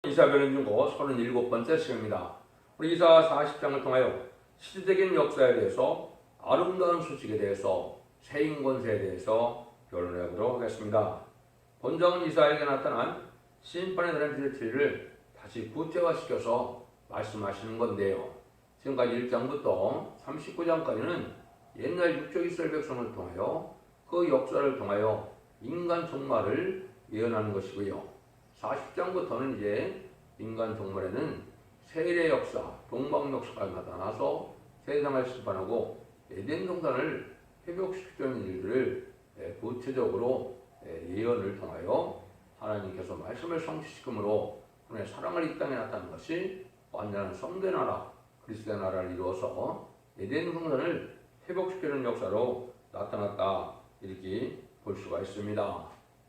이사별은 중고 37번째 시간입니다. 우리 이사 40장을 통하여 시대적인 역사에 대해서 아름다운 소식에 대해서 세인 권세에 대해서 결론해 보도록 하겠습니다. 본장은 이사에게 나타난 심판에 대한 진리를 다시 구체화시켜서 말씀하시는 건데요. 지금까지 1장부터 39장까지는 옛날 육적 이스라엘 백성을 통하여 그 역사를 통하여 인간 종말을 예언하는 것이고요. 40장부터는 이제 인간 종말에는 세일의 역사, 동방 역사가 나타나서 세상을 심판하고 에덴 동산을 회복시키는 일들을 구체적으로 예언을 통하여 하나님께서 말씀을 성취시킴으로 하나님의 사랑을 이 땅에 나타낸 것이 완전한 성된 나라, 그리스도의 나라를 이루어서 에덴 동산을 회복시키는 역사로 나타났다, 이렇게 볼 수가 있습니다.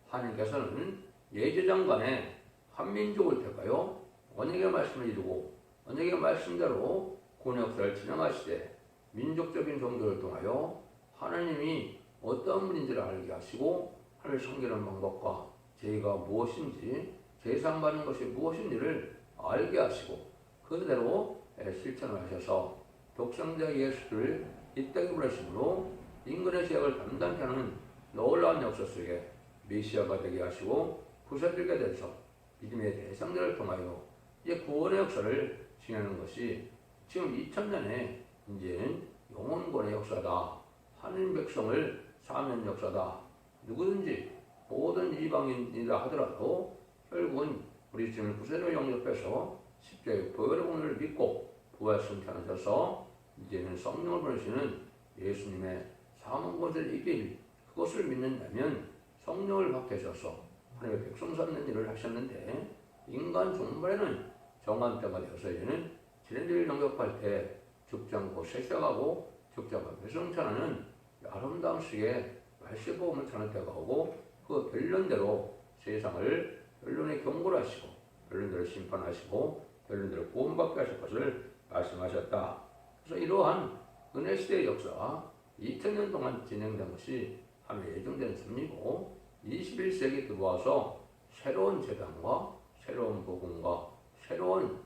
하나님께서는 예제장간에 한민족을 택하여 언약의 말씀을 이루고 언약의 말씀대로 구원 역사를 진행하시되 민족적인 종교를 통하여 하나님이 어떤 분인지를 알게 하시고 하나님을 섬기는 방법과 죄가 무엇인지 제상 받는 것이 무엇인지를 알게 하시고 그대로 실천을 하셔서 독생자 예수를 이 땅에 보내심으로 인간의 죄악을 담당케 하는 놀라운 역사 속에 메시아가 되게 하시고 구세주가 돼서 믿음의 대상자를 통하여 이제 구원의 역사를 진행하는 것이 지금 2000년에 이제는 영원권의 역사다. 하나님 백성을 사는 역사다. 누구든지 모든 이방인이라 하더라도 결국은 우리 주님을 구세주로 영접해서 십자가의 보혈의 공로를 믿고 부활 승천하셔서 이제는 성령을 보내시는 예수님의 사망 권세를 이길 그것을 믿는다면 성령을 받게 하셔서 하나님의 백성 삼는 일을 하셨는데 인간 종말에는 정한 때가 되어서 이제는 지난주를 영접할 때 죽지 않고 세상하고 죽지 않고 배성천하는 아름다운 시기에 말세보험을 찾는 때가 오고 그 결론대로 세상을 결론에 경고를 하시고 결론대로 심판하시고 결론대로 구원받게 하실 것을 말씀하셨다. 그래서 이러한 은혜시대의 역사가 2000년 동안 진행된 것이 하나님의 예정된 섭리고 21세기 들어와서 새로운 재단과 새로운 복음과 새로운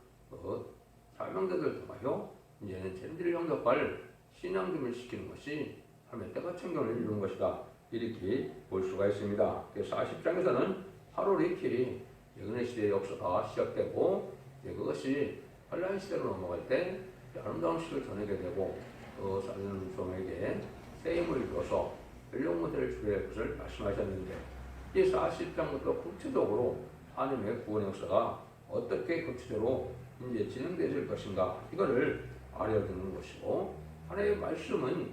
사명자들을 통하여 이제는 젠지를 영접할 신앙준비를 시키는 것이 하나님의 때가 청경을 이루는 것이다, 이렇게 볼 수가 있습니다. 그래서 40장에서는 8월 이틀이 은혜 시대의 역사가 시작되고 그것이 환란 시대로 넘어갈 때 아름다운 시를 전하게 되고 사는 종에게 세임을 이루어서 연령모델을 주게 할 것을 말씀하셨는데 이 40장부터 구체적으로 하나님의 구원 역사가 어떻게 구체적으로 이제 진행되실 것인가, 이거를 알려주는 것이고, 하나님의 말씀은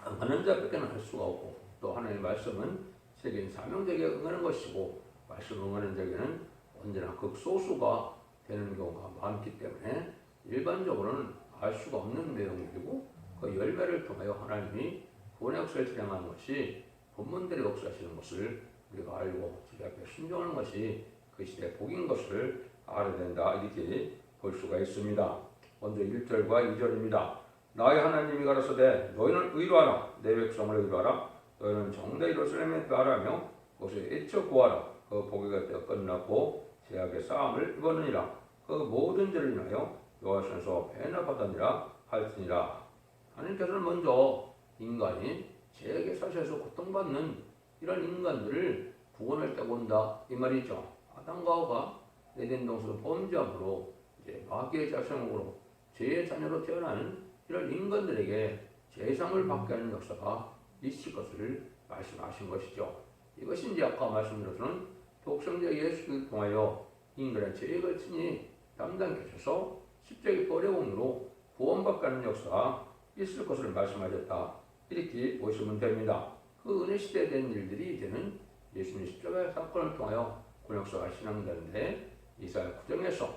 응하는 자밖에는 할 수가 없고 또 하나님의 말씀은 세계인 사명자에게 응하는 것이고 말씀 응하는 자에게는 언제나 극소수가 되는 경우가 많기 때문에 일반적으로는 알 수가 없는 내용이고 그 열매를 통하여 하나님이 구원의 역사를 진행하는 것이 본문대로 역사하시는 것을 우리가 알고 주님 앞에 순종하는 것이 그 시대의 복인 것을 알아야 된다, 이렇게 볼 수가 있습니다. 먼저 1절과 2절입니다. 나의 하나님이 가라사대 너희는 의로하라. 내 백성을 의로하라. 너희는 정대 예루살렘에 가라며 그것을 애쳐 구하라. 그 보기가 되어 끝났고 제약의 싸움을 입었느니라. 그 모든 죄를 인하여 여호와께서 배납하더니라 할지니라. 하나님께서는 먼저 인간이 죄악의 사실에서 고통받는 이런 인간들을 구원할 때가 온다, 이 말이죠. 아담과 하와가 에덴 동산에서 범죄함으로 이제 마귀의 자성으로 죄의 자녀로 태어나는 이런 인간들에게 재상을 받게 하는 역사가 있을 것을 말씀하신 것이죠. 이것이 이제 아까 말씀드렸던 독생자 예수를 통하여 인간의 죄악을 친히 담당케 하셔서 십자가의 보혈의 공로로 구원받게 하는 역사가 있을 것을 말씀하셨다, 이렇게 보시면 됩니다. 그 은혜 시대에 된 일들이 이제는 예수님 십자가의 사건을 통하여 구원역사가 진행되는데 이사야 9장에서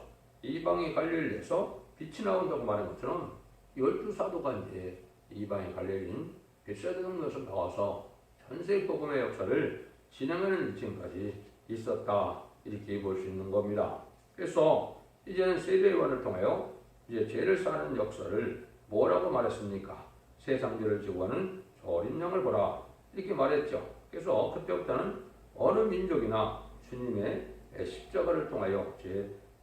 이방의 갈릴리에서 빛이 나온다고 말한 것처럼 12사도가 이제 이방의 갈릴리인 베사다 동네에서 나와서 전세 복음의 역사를 진행하는 일정까지 있었다, 이렇게 볼 수 있는 겁니다. 그래서 이제는 세례요한을 통하여 이제 죄를 사는 역사를 뭐라고 말했습니까? 세상 죄를 지고 가는 어린 양을 보라, 이렇게 말했죠. 그래서 그때부터는 어느 민족이나 주님의 십자가를 통하여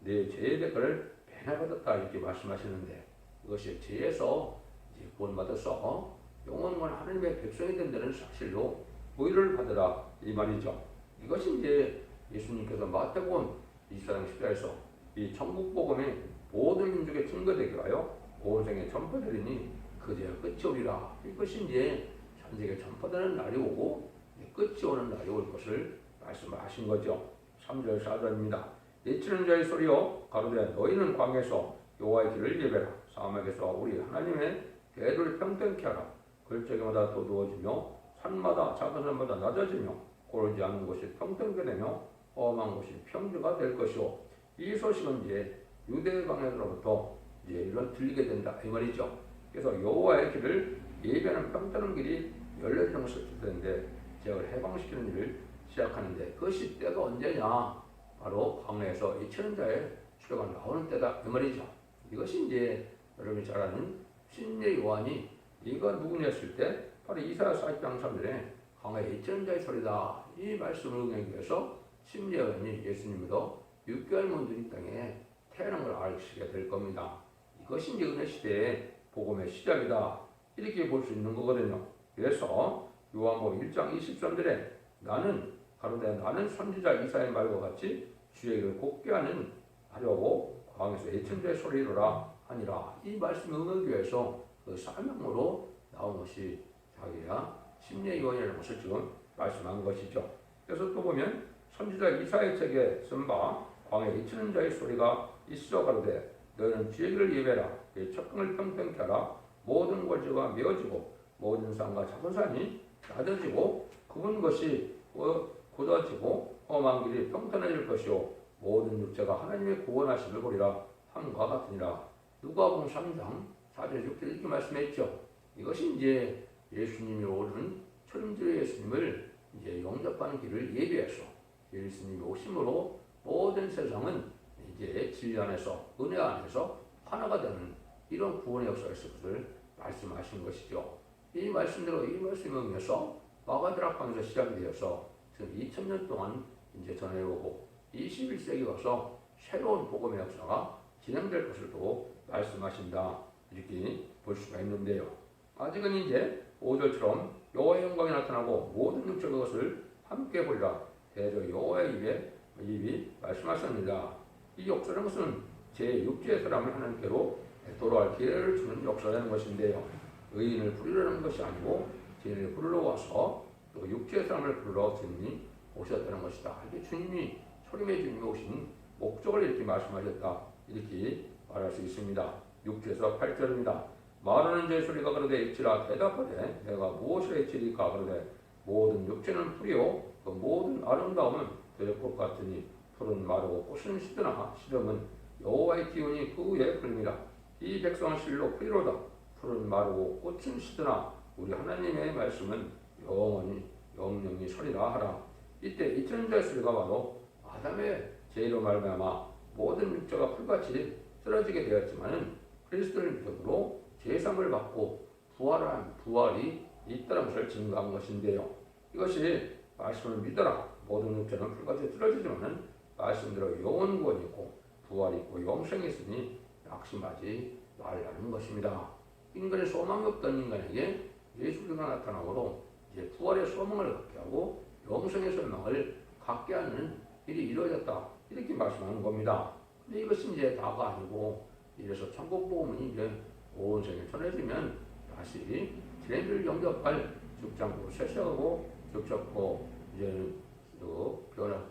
내 죄의 대가를 배나받았다 이렇게 말씀하시는데 이것이 죄에서 이제 구원받아서 영원한 하나님의 백성이 된다는 사실로 보혈을 받으라 이 말이죠. 이것이 이제 예수님께서 마태복음 24장 10절에서 이 천국 복음이 모든 민족에 증거되게 하여 온 세계에 전파되리니 그제야 끝이 오리라. 이것이 이제 전 세계에 전파되는 날이 오고 끝이 오는 날이 올 것을 말씀하신 거죠. 3절 4절입니다. 예치는 자의 소리여 가로되 너희는 광에서 여호와의 길을 예배라. 사막에서 우리 하나님의 대를 평평케 하라. 글저기마다 도두어지며 산마다 작은 산마다 낮아지며 고르지 않는 곳이 평평케 되며 험한 곳이 평지가 될 것이요. 이 소식은 이제 유대 강에서부터 이제 이런 들리게 된다 이 말이죠. 그래서 여호와의 길을 예배하는 평탄한 길이 열려지는 것을 뜻하는데 지역을 해방시키는 일을 시작하는데 그 시대가 언제냐? 바로 광야에서 예치는 자의 수레가 나오는 때다 이 말이죠. 이것이 이제 여러분이 잘 아는 신예 요한이 이가 누구냐 했을 때 바로 이사야 40장 3절에 광야에 예치는 자의 소리다 이 말씀을 응하기 위해서 신예 요한이 예수님으로 6개월 먼저 이 땅에 태어난 걸 알시게 될 겁니다. 이것이 이제 은혜 시대의 복음의 시작이다 이렇게 볼 수 있는 거거든요. 그래서 요한복음 1장 23절에 나는 선지자 이사야의 말과 같이 주의 길을 곱게 하려고 광야에서 예치는 자의 소리로라 하니라. 이 말씀을 응하기 위해서 그 사명으로 나온 것이 자기야 심예 요한이라는 것을 지금 말씀한 것이죠. 그래서 또 보면 선지자 이사야의 책에 쓴 바 광야에 예치는 자의 소리가 있어 가로되 너희는 주의 길을 예배라. 첫강을 평평케 하라. 모든 골지가 메어지고 모든 산과 작은 산이 낮아지고 굽은 것이 굳어지고 험한 길이 평탄해질 것이요 모든 육체가 하나님의 구원하심을 보리라 함과 같으니라. 누가복음 3장 4절 6절 이렇게 말씀했죠. 이것이 이제 예수님이 오는 초림절의 예수님을 이제 영접하는 길을 예비해서 예수님이 오심으로 모든 세상은 이제 진리 안에서 은혜 안에서 하나가 되는 이런 구원의 역사가 있을 것을 말씀하신 것이죠. 이 말씀대로 이 말씀에 의해서 마가다락방에서 시작이 되어서 지금 2000년 동안 이제 전해오고 21세기 와서 새로운 복음의 역사가 진행될 것을 또 말씀하신다 이렇게 볼 수가 있는데요. 아직은 이제 5절처럼 여호와의 영광이 나타나고 모든 육체가 그것을 함께 보리라. 대저 여호와의 입이 말씀하셨습니다. 이 역사라는 것은 제6지의 사람을 하나님께로 돌아갈 기회를 주는 역사라는 것인데요. 의인을 부르려는 것이 아니고 죄인을 부르러 와서 또 육지의 사람을 부르러 주님이 오셨다는 것이다. 이게 주님이 초림의 주님이 오신 목적을 이렇게 말씀하셨다. 이렇게 말할 수 있습니다. 6절에서 8절입니다. 말하는 자의 소리가 그러되 일치라 대답하되 내가 무엇을 일치리까 그러되 모든 육체는 풀이요 그 모든 아름다움은 들꽃 같으니 풀은 마르고 꽃은 시드나 시름은 여호와의 기운이 그 위에 흐릅니다. 이 백성은 실로 풀이로다. 풀은 마르고 꽃은 시드나 우리 하나님의 말씀은 영영이 서리라 하라. 이때 이천 자의 소리가 바로 아담의 죄로 말미암아 모든 육체가 풀같이 쓰러지게 되었지만은 그리스도를 믿음으로 제사함을 받고 부활이 있다는 것을 증거한 것인데요. 이것이 말씀을 믿어라. 모든 육체는 풀같이 쓰러지지만은 말씀대로 영원 구원이 있고 부활이 있고 영생이 있으니 낙심하지 말라는 것입니다. 인간의 소망이 없던 인간에게 예수 그리스도가 나타남으로 이제 부활의 소망을 갖게 하고 영생의 소망을 갖게 하는 일이 이루어졌다. 이렇게 말씀하는 겁니다. 근데 이것이 이제 다가 아니고 이래서 천국 복음은 이제 온 세계에 전해지면 다시 진리를 영접할 죽장고 쇠쇠하고 죽잡고 이제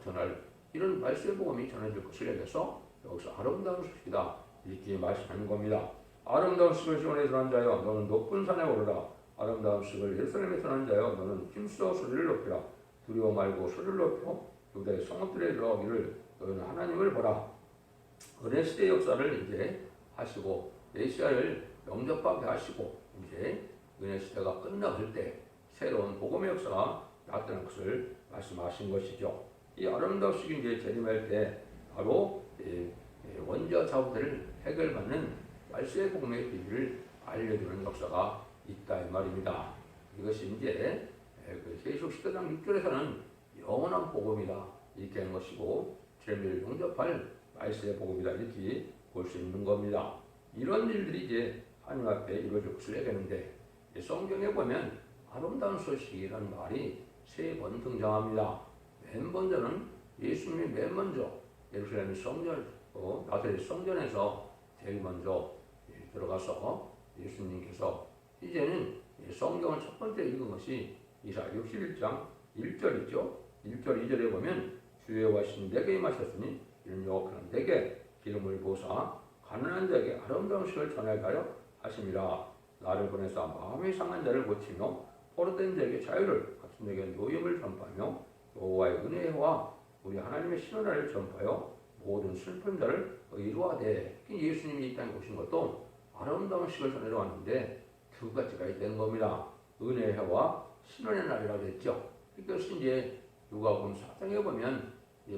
전할 이런 말씀의 복음이 전해질 것을 얘기해서 여기서 아름다운 소식이다 이렇게 말씀하는 겁니다. 아름다운 숲을 시온에 전한 자여 너는 높은 산에 오르라. 아름다운 숲을 예루살렘에 전한 자여 너는 힘써 소리를 높이라. 두려워 말고 소리를 높여 유다의 성읍들에 이르러 이를 너희는 하나님을 보라. 은혜 시대 역사를 이제 하시고 메시아를 영접하게 하시고 이제 은혜 시대가 끝나갈 때 새로운 복음의 역사가 나타날 것을 말씀하신 것이죠. 이 아름다운 숲이 이제 재림할 때 바로 원죄와 자부들을 해결받는 말씀의 복음의 비밀을 알려주는 역사가 있다 이 말입니다. 이것이 이제 계시록 10장 6절에서는 영원한 복음이다 이렇게 하는 것이고 재미를 용접할 말세의 복음이다 이렇게 볼 수 있는 겁니다. 이런 일들이 이제 하나님 앞에 이루어질 것을 얘기하는데 성경에 보면 아름다운 소식이라는 말이 3번 등장합니다. 맨 먼저는 예수님이 맨 먼저 예루살렘 성전, 나사렛 성전에서 제일 먼저 들어가서 예수님께서 이제는 성경을 첫 번째 읽은 것이 이사야 61장 1절이죠. 1절 2절에 보면 주의 와신 내게 임하셨으니 이는 여호와께는 내게 기름을 부으사 가난한 자에게 아름다운 소식을 전하게 하려 하심이라. 나를 보내사 마음이 상한 자를 고치며 포로된 자에게 자유를 갇힌 자에게 노임을 전파하며 여호와의 은혜와 우리 하나님의 신원을 전파하여 모든 슬픈 자를 의로하되. 예수님이 이 땅에 오신 것도 아름다운 소식을 전하러 왔는데 두 가지가 있다는 겁니다. 은혜의 해와 신원의 날이라고 했죠. 이것이 이제 누가복음 4장에 보면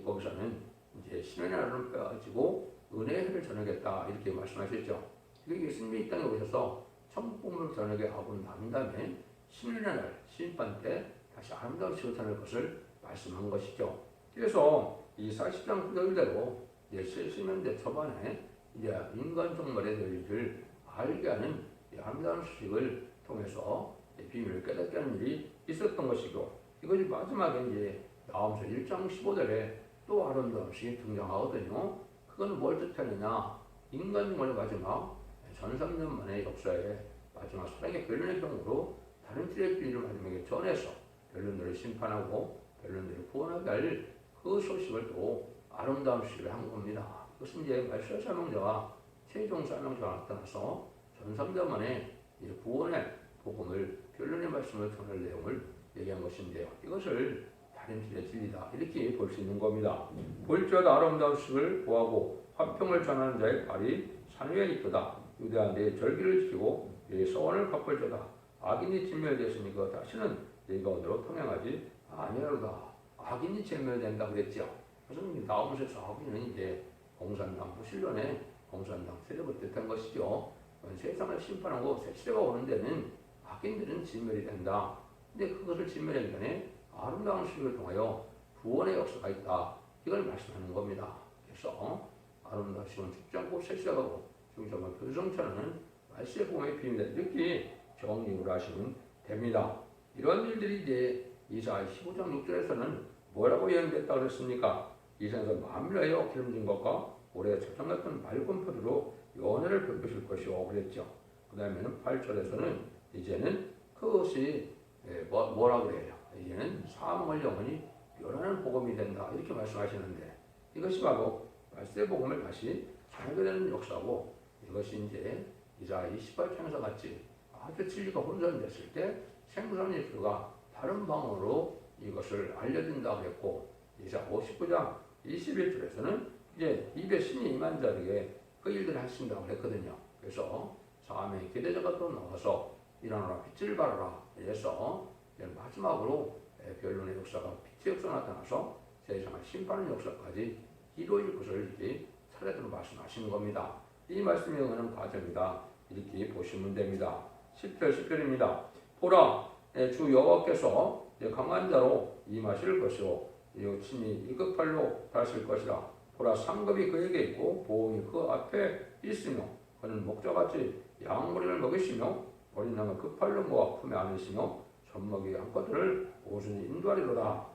거기서는 이제 신원의 날을 빼가지고 은혜의 해를 전하겠다 이렇게 말씀하셨죠. 예수님이 이 땅에 오셔서 천국 복음을 전하게 하고 난 다음에 신원의 날 심판 때 다시 아름다운 소식을 전할 것을 말씀한 것이죠. 그래서 이 40장 후절대로 이제 70년대 초반에 이제 인간 종말의 일을 알게 하는 아름다운 소식을 통해서 비밀을 깨닫게 하는 일이 있었던 것이고, 이것이 마지막에 이제 나홈서 1장 15절에 또 아름다운 소식이 등장하거든요. 그건 뭘 뜻하느냐? 인간 종말의 마지막 1300년 만의 역사의 마지막 사랑의 변론의 경우로 다른 띠의 비밀을 마지막에 전해서 변론들을 심판하고 변론들을 구원하게 할 그 소식을 또 아름다운 소식을 한 겁니다. 그것은 이제 말세 사명자와 최종 사명자가 나타나서 1300년 만에 구원의 복음을 변론의 말씀을 전할 내용을 얘기한 것인데요. 이것을 다른 길의 진리다 이렇게 볼 수 있는 겁니다. 볼지어다 아름다운 소식을 구하고 화평을 전하는 자의 발이 산 위에 있도다. 유대한 내 절기를 지키고 내 서원을 갚을지어다. 악인이 진멸되었으니 그 다시는 내 가운데로 통행하지 아니하로다. 악인이 진멸된다 그랬죠. 그래서 나오면서 악인은 이제 공산당 부실론의 공산당 세력을 뜻한 것이죠. 세상을 심판하고 새 시대가 오는 데는 악인들은 진멸이 된다. 근데 그것을 진멸하기 전에 아름다운 소식을 통하여 구원의 역사가 있다. 이걸 말씀하는 겁니다. 그래서 아름다운 소식은 죽지 않고 새 시대가 오고 죽지 않고 교성천하는 말세의 복음의 비밀이다. 이렇게 정리를 하시면 됩니다. 이런 일들이 이제 이사야 15장 6절에서는 뭐라고 예언됐다고 그랬습니까? 이 세상에서 만민하여 기름진 것과 올해 초장 같은 맑은 포도로 연회를 베푸실 것이오 그랬죠. 그 다음에는 8절에서는 이제는 그것이 뭐라고 그래요? 이제는 사망을 영원히 멸하는 복음이 된다 이렇게 말씀하시는데, 이것이 바로 말세 복음을 다시 전하게 되는 역사고, 이것이 이제 이사야 28장에서 같이 아주 진리가 혼선됐을 때 생선 예수가 다른 방언으로 이것을 알려준다고 했고, 이사야 59장 21절에서는 이제 입에 신이 임한 자에게 그 일들을 하신다고 했거든요. 그래서 사명의 기대자가 또 나와서 일어나라 빛을 발하라 해서 마지막으로 변론의 역사가 빛의 역사가 나타나서 세상을 심판하는 역사까지 이루어질 것을 이렇게 차례대로 말씀하시는 겁니다. 이 말씀이 응하는 과정이다 이렇게 보시면 됩니다. 10절 10절입니다. 보라 주 여호와께서 강한 자로 임하실 것이요 친히 일급팔로 다실 것이라. 보라 상급이 그에게 있고 보응이 그 앞에 있으며 그는 목자같이 양머리를 먹이시며 어린 양을 그 팔로 모아 품에 안으시며 젖먹이 양껏들을 오순히 인도하리로다.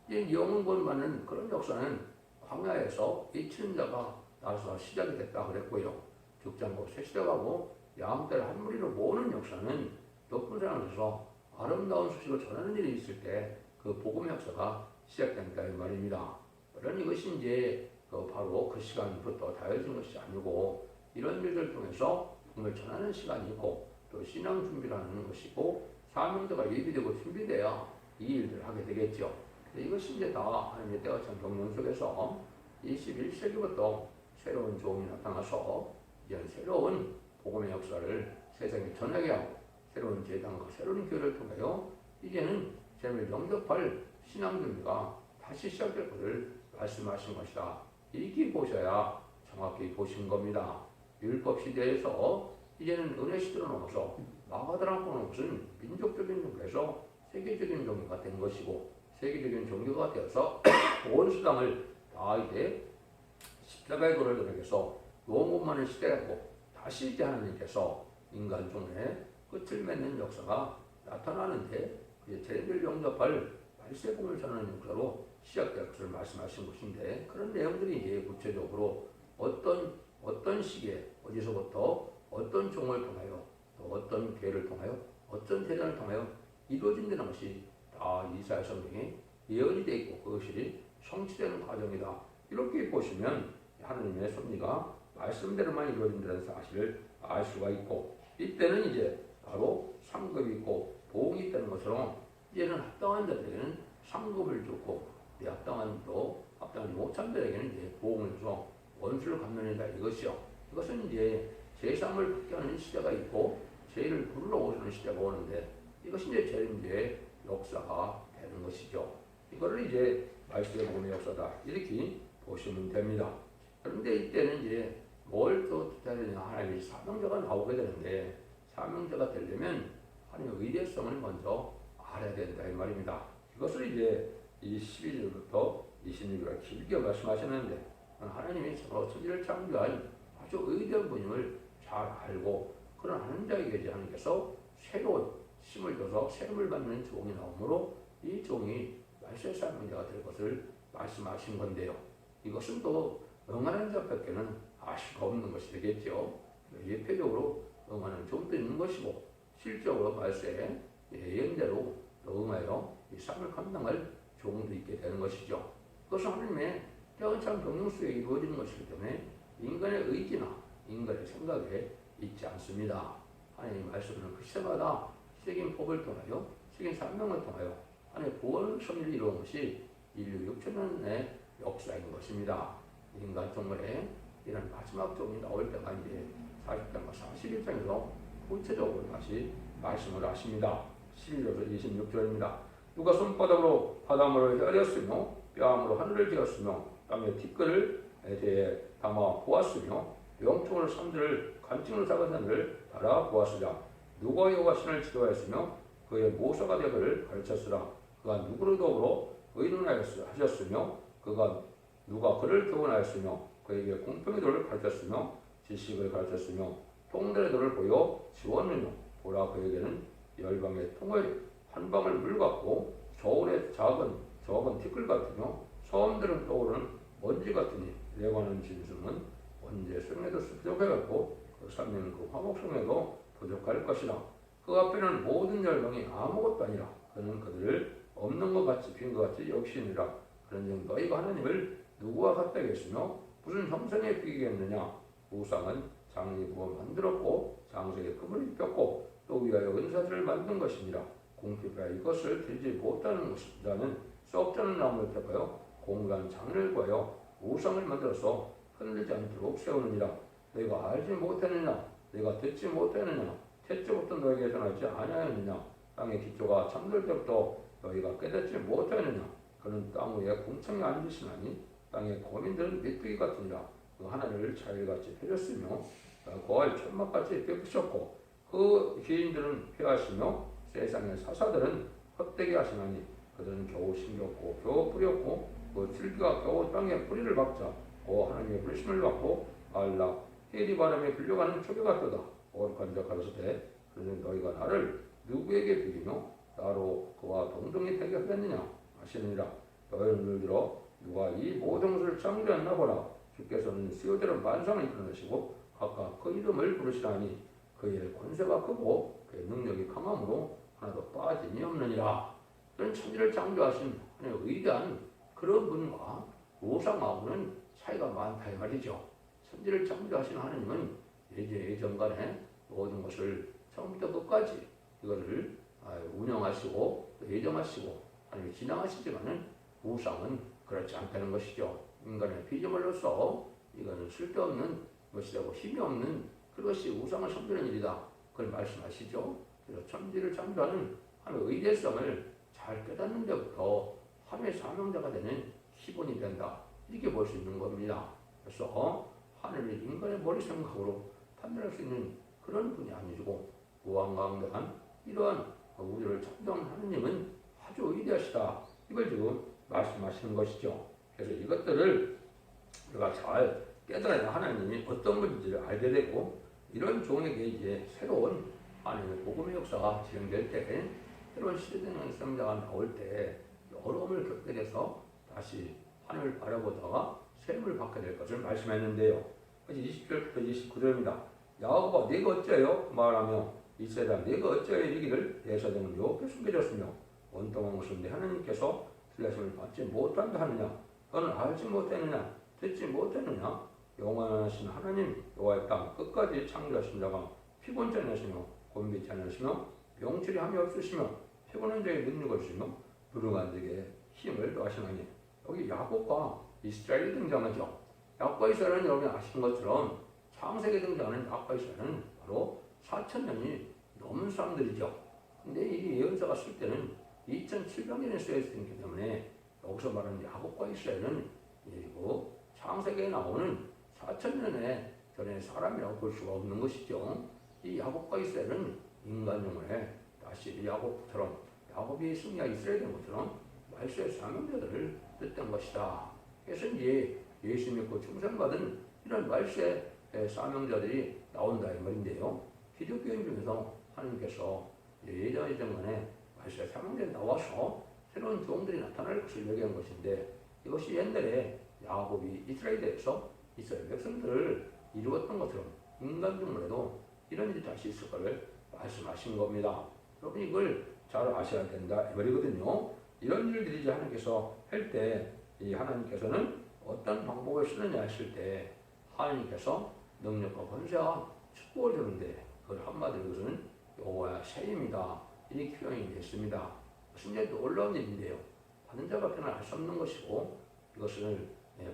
이 영웅권 받는 그런 역사는 광야에서 잊히는 자가 나서 시작이 됐다 그랬고요. 죽지 않고 새 시대가고 양떼를 한 무리로 모으는 역사는 높은 산에서 아름다운 소식을 전하는 일이 있을 때 그 복음 역사가 시작된다 이 말입니다. 물론 이것이 이제 바로 그 시간부터 다해진 것이 아니고, 이런 일들을 통해서 복음을 전하는 시간이 있고 또 신앙 준비라는 것이고 사명자가 예비되고 준비돼야 이 일들을 하게 되겠죠. 이것이 이제 다 하나님의 때가 참 경륜 속에서 21세기부터 새로운 조응이 나타나서 이제 새로운 복음의 역사를 세상에 전하게 하고 새로운 재단과 새로운 교회를 통하여 이제는 재미를 영접할 신앙 준비가 다시 시작될 것을 말씀하신 것이다. 이렇게 보셔야 정확히 보신 겁니다. 율법 시대에서 이제는 은혜 시대로 넘어서 마가다라고 하는 것은 민족적인 종교에서 세계적인 종교가 된 것이고, 세계적인 종교가 되어서 온 세상을 다 이제 십자가의 도를 드러내서 영원만의 시대고 다시 이제 하나님께서 인간 종의 끝을 맺는 역사가 나타나는데 죄를 용납할 말세복음을 전하는 역사로 시작될 것을 말씀하신 것인데 그런 내용들이 이제 구체적으로 어떤 시기에 어디서부터 어떤 종을 통하여 또 어떤 교회를 통하여 어떤 대전을 통하여 이루어진다는 것이 다 이사야 성경에 예언이 되어 있고 그것이 성취되는 과정이다. 이렇게 보시면 하나님의 섭리가 말씀대로만 이루어진다는 사실을 알 수가 있고 이때는 이제 바로 상급이 있고 보응이 있다는 것처럼 이제는 합당한 자들에게는 상급을 주고 합당하지 못한 자들에게는 이제 보응을 줘 원수를 갚는다 이것이요. 이것은 이제 제3을 받게 하는 시대가 있고 죄를 부르러 오시는 시대가 오는데 이것이 이제 죄의 역사가 되는 것이죠. 이거를 이제 말씀의 복음의 역사다 이렇게 보시면 됩니다. 그런데 이때는 이제 뭘 또 기다리냐 하나님의 사명자가 나오게 되는데 사명자가 되려면 하나님의 의대성을 먼저 알아야 된다 이 말입니다. 이것을 이제 이 12절부터 26절까지 길게 말씀하셨는데 하나님이 서로 천지를 창조한 아주 의대한 분임을 잘 알고 그런 하는 자에게 이제 하나님께서 새로운 힘을 줘서 새움을 받는 종이 나오므로 이 종이 말세의 사명자가 될 것을 말씀하신 건데요. 이것은 또 응하는 자밖에는 알 수가 없는 것이 되겠죠. 예표적으로 응하는 종도 있는 것이고 실적으로 말세에 예언대로 응하여 이 삶을 감당할 종도 있게 되는 것이죠. 그것은 하나님의 태어난 경영수에 이루어지는 것이기 때문에 인간의 의지나 인간의 생각에 있지 않습니다. 하나님의 말씀은 그 시대마다 시대적인 법을 통하여 시대적인 사명을 통하여 하나님의 구원 섭리를 이루은 것이 인류 6천년의 역사인 것입니다. 인간 종말에 이런 마지막 종이 나올 때가 이제 40장과 41장에서 구체적으로 다시 말씀을 하십니다. 11절에서 26절입니다. 누가 손바닥으로 바닷물을 헤아렸으며 뼈아무로 하늘을 지었으며 땅에 티끌을 대에 담아 보았으며 영통을 산들을 간증을 작은 산들을 달아 보았으랴. 누가 여호와 신을 지도하였으며 그의 모사가 되기를 가르쳤으라. 그가 누구를 더불어 의논하셨으며 누가 그를 교훈하였으며 그에게 공평의 도를 가르쳤으며 지식을 가르쳤으며 통달의 도를 보여 지웠느냐. 보라 그에게는 열방의 통을 한 방울 물 같고 저울의 적은 티끌 같으며 처음들은 떠오르는 먼지 같으니 내관한 짐승은 언제 성에도 부족해갖고 그 삶에는 그 화목성에도 부족할 것이라. 그 앞에는 모든 열방이 아무것도 아니라 그는 그들을 없는 것 같이 빈 것 같이 여기시니라. 그런즉 너희가 하나님을 누구와 같다겠으며 무슨 형상에 비기겠느냐. 우상은 장리부가 만들었고 장색의 금을 입혔고 또 위하여 은사들을 만든 것이니라. 공피가 이것을 들지 못하는 자는 썩자는 나무를 택하여 공간 장을 구하여 우상을 만들어서 흔들지 않도록 세우느니라. 너희가 알지 못했느냐. 너희가 듣지 못했느냐. 태초부터 너에게 전하지 아니하였느냐. 땅의 기초가 잠들 때부터 너희가 깨닫지 못하였느냐. 그는 땅 위에 궁창에 앉으시나니 땅의 거민들은 메뚜기 같으니라. 그 하늘을 자일같이 펴셨으며 거할 천막같이 펴으셨고 그 기인들은 폐하시며 세상의 사사들은 헛되게 하시나니 그들은 겨우 심겼고 겨우 뿌렸고 그 들기가 겨우 땅에 뿌리를 박자 그 하나님의 불심을 받고 알라 해리 바람에 불려가는 초계 같도다. 거룩한 자 가로되 그러니 너희가 나를 누구에게 비기며 나로 그와 동등히 되게 하겠느냐 하시느니라. 너희는 물들어 누가 이 모든 것을 창조했나 보라. 주께서는 수요대로 만상을 이끌어내시고 각각 그 이름을 부르시라니 그의 권세가 크고 그의 능력이 강함으로 하나도 빠짐이 없느니라. 이런 천지를 창조하신 하나님의 위대한 그런 분과 우상하고는 차이가 많다 이 말이죠. 천지를 창조하신 하나님은 예전간에 모든 것을 처음부터 끝까지 이거를 운영하시고 예정하시고 하나님이 진행하시지만은 우상은 그렇지 않다는 것이죠. 인간의 피조물로서 이거는 쓸데없는 것이 되고 힘이 없는 그것이 우상을 섬기는 일이다. 그걸 말씀하시죠. 그래서 천지를 창조하는 하나님의 의대성을 잘 깨닫는 데부터 하나님의 사명자가 되는 기본이 된다. 이렇게 볼 수 있는 겁니다. 그래서 하나님이 인간의 머리 생각으로 판단할 수 있는 그런 분이 아니고 무한강대한 이러한 우주를 창조한 하나님은 아주 위대하시다. 이걸 지금 말씀하시는 것이죠. 그래서 이것들을 우리가 잘 깨달아야 하나님이 어떤 분인지를 알게 되고 이런 종에게 이제 새로운 하나님의 복음의 역사가 진행될 때 새로운 시대되는 성자가 나올 때 어려움을 겪게 돼서 다시 하나님을 바라보다가 셈을 받게 될 것을 말씀했는데요. 20절부터 29절입니다. 야곱아 네가 어찌하여 말하며 이스라엘아 네가 어찌하여 이르기를 내 사정은 여호와께 숨겨졌으며 원통한 것은 내 하나님께서 틀렸음을 받지 못한다 하느냐 너는 알지 못했느냐 듣지 못했느냐 영원하신 하나님 여호와의 땅 끝까지 창조하신 자가 피곤치 않으시며 곤비치 않으시며 명철이 함이 없으시며 피곤한 자의 능력을 주시며 불응한 자에게 힘을 더하시나니 여기 야곱과 이스라엘이 등장하죠. 야곱과 이스라엘은 여러분이 아시는 것처럼 창세기에 등장하는 야곱과 이스라엘은 바로 4,000년이 넘은 사람들이죠. 근데 이 예언서가 쓸 때는 2,700년에 쓰여있기 때문에 여기서 말하는 야곱과 이스라엘은 그리고 창세기에 나오는 4,000년의 전에 사람이라고 볼 수가 없는 것이죠. 이 야곱과 이스라엘은 인간 영혼에 다시 야곱처럼 야곱이 승리와 이스라엘이 된 것처럼 말세의 사명자들을 뜻된 것이다. 그래서 이제 예수 믿고 충성받은 이런 말세의 사명자들이 나온다 이 말인데요. 기독교인 중에서 하나님께서 예전에 말세의 사명자들이 나와서 새로운 종들이 나타날 것을 얘기한 것인데 이것이 옛날에 야곱이 이스라엘에 대해서 이스라엘 백성들을 이루었던 것처럼 인간 중에도 이런 일이 다시 있을 것을 말씀하신 겁니다. 여러분 이걸 잘 아셔야 된다 이 말이거든요. 이런 일들이 이제 하나님께서 할 때 이 하나님께서는 어떤 방법을 쓰느냐 했을 때 하나님께서 능력과 권세와 축복을 주는데 그걸 한마디로 그것은 여호와의 세임이다 이렇게 표현이 됐습니다. 굉장히 놀라운 일인데요. 받은 자밖에는 알 수 없는 것이고 이것을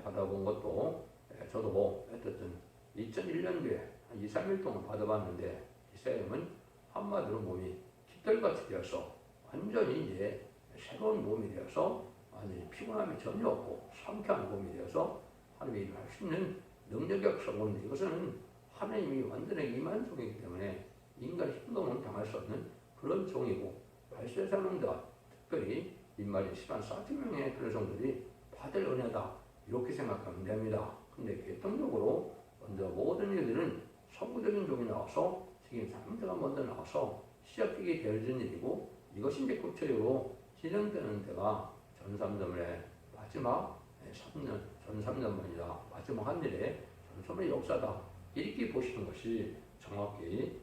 받아본 것도 저도 어쨌든 2001년도에 한 2, 3일 동안 받아봤는데 이 세임은 한마디로 몸이 깃털같이 되어서 완전히 이제 새로운 몸이 되어서 완전히 피곤함이 전혀 없고 상쾌한 몸이 되어서 하나님이 일을 할 수 있는 능력이 없어오는데 이것은 하나님이 완전히 임한 종이기 때문에 인간의 힘으로는 당할 수 없는 그런 종이고 말세 사명자 특별히 입말이 심한 4,000명의 그런 종들이 받을 은혜다 이렇게 생각하면 됩니다. 근데 개통적으로 먼저 모든 일들은 선구적인 종이 나와서 지금 사명자가 먼저 나와서 시작되게 되어진 일이고 이것이 이제 구체적으로 진행되는 데가 전삼점의 마지막 3년, 전3년만이다. 마지막 한 일에 전삼의 역사다. 이렇게 보시는 것이 정확히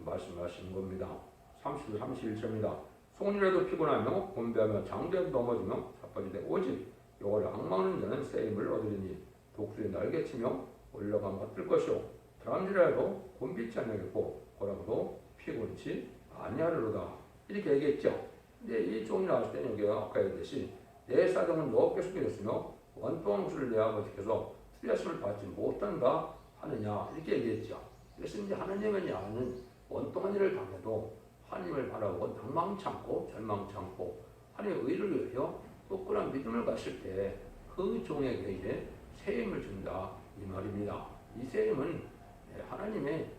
말씀하시는 겁니다. 30, 31절입니다. 손이라도 피곤하며 곤배하며 장대도 넘어지며 자빠지되 오직 여호와를 앙망하는 자는 세임을 얻으리니 독수리 날개치며 올라가면 뜰 것이요 다람쥐라도 곤비치 아니하겠고 고라고도 피곤치 아니하리로다. 이렇게 얘기했죠. 근데 이 종이 나왔을 때는 여기 아까 얘기했듯이 내 사정은 여호와께 숨겨졌으며 원통한 것을 내 아버지께서 수리하심을 받지 못한다 하느냐 이렇게 얘기했죠. 그래서 이제 하나님이 아는 원통한 일을 당해도 하나님을 바라보고 낭망 참고 절망 참고 하나님의 의를 위하여 굳건한 믿음을 갔을 때 그 종에게 이제 세임을 준다 이 말입니다. 이 세임은 하나님의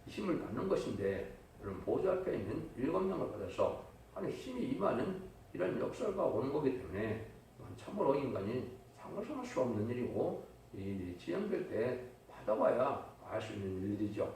힘을 받는 것인데 그런 보좌 앞에 있는 일검명을 받아서 하나님 힘이 임하는 이런 역사가 오는 거기 때문에 참으로 인간이 상상할 수 없는 일이고 이 진행될 때 받아봐야 알 수 있는 일들이죠.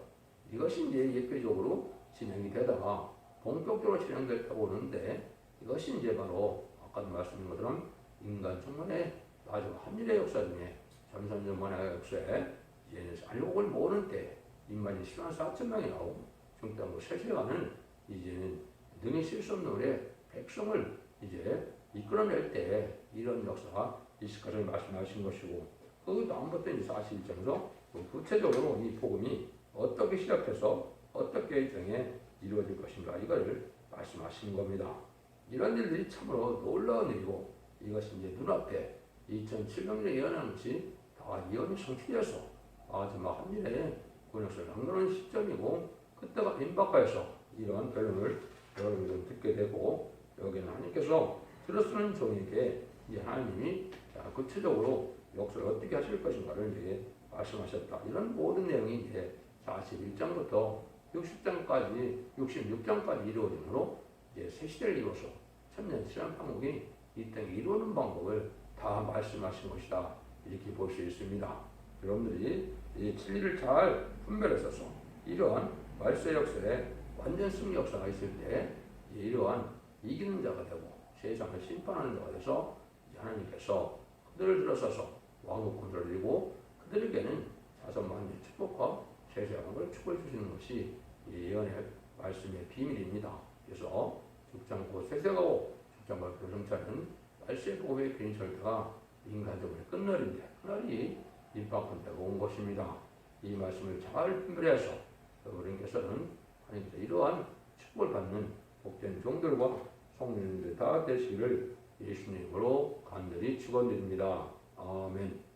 이것이 이제 예표적으로 진행이 되다가 본격적으로 진행됐다고 하는데 이것이 이제 바로 아까도 말씀드린 것처럼 인간 청년의 마지막 한 일의 역사 중에 전선전만의 역사에 이제는 알곡을 모으는 때 인간이 10만 4천 명이 나오고 중땅으로 세세가는 이제는 능히 쓸 수 없는 우리의 백성을 이제 이끌어낼 때 이런 역사가 있을 것을 말씀하신 것이고 그 다음부터 이제 41장에서 구체적으로 이 복음이 어떻게 시작해서 어떻게 일정에 이루어질 것인가 이걸 말씀하시는 겁니다. 이런 일들이 참으로 놀라운 일이고 이것이 이제 눈앞에 2,700년의 예언한 것이 다 예언이 성취되어서 마지막 한 일에 군역사를 남겨놓은 시점이고 그때가 임박하여서 이러한 결론을 여러분들은 듣게 되고 여기는 하나님께서 들어쓰는 종에게 이제 하나님이 구체적으로 역사를 어떻게 하실 것인가를 이제 말씀하셨다. 이런 모든 내용이 이제 41장부터 60장까지 66장까지 이루어지므로 이제 새 시대를 이루어서 천년 시간 한국이 이 땅에 이루는 방법을 다 말씀하신 것이다. 이렇게 볼 수 있습니다. 여러분들이 이 진리를 잘 분별해서 이러한 말세 역사에 완전 승리 역사가 있을 때 이러한 이기는 자가 되고 세상을 심판하는 자가 돼서 하나님께서 그들을 들어서서 왕국 군주를 이루고 그들에게는 자손만의 축복과 세세한 걸 축복해 주시는 것이 이 예언의 말씀의 비밀입니다. 그래서 죽지 않고 세세하고 죽지 않고 교정차는 말세 복의 괜히 절대가 인간적으로 끝날인데 그날이 임박한 때가 온 것입니다. 이 말씀을 잘 분별해서 여러분께서는 하나님께서 이러한 축복을 받는 복된 종들과 성령님들 다 되시기를 예수님으로 간절히 축원드립니다. 아멘.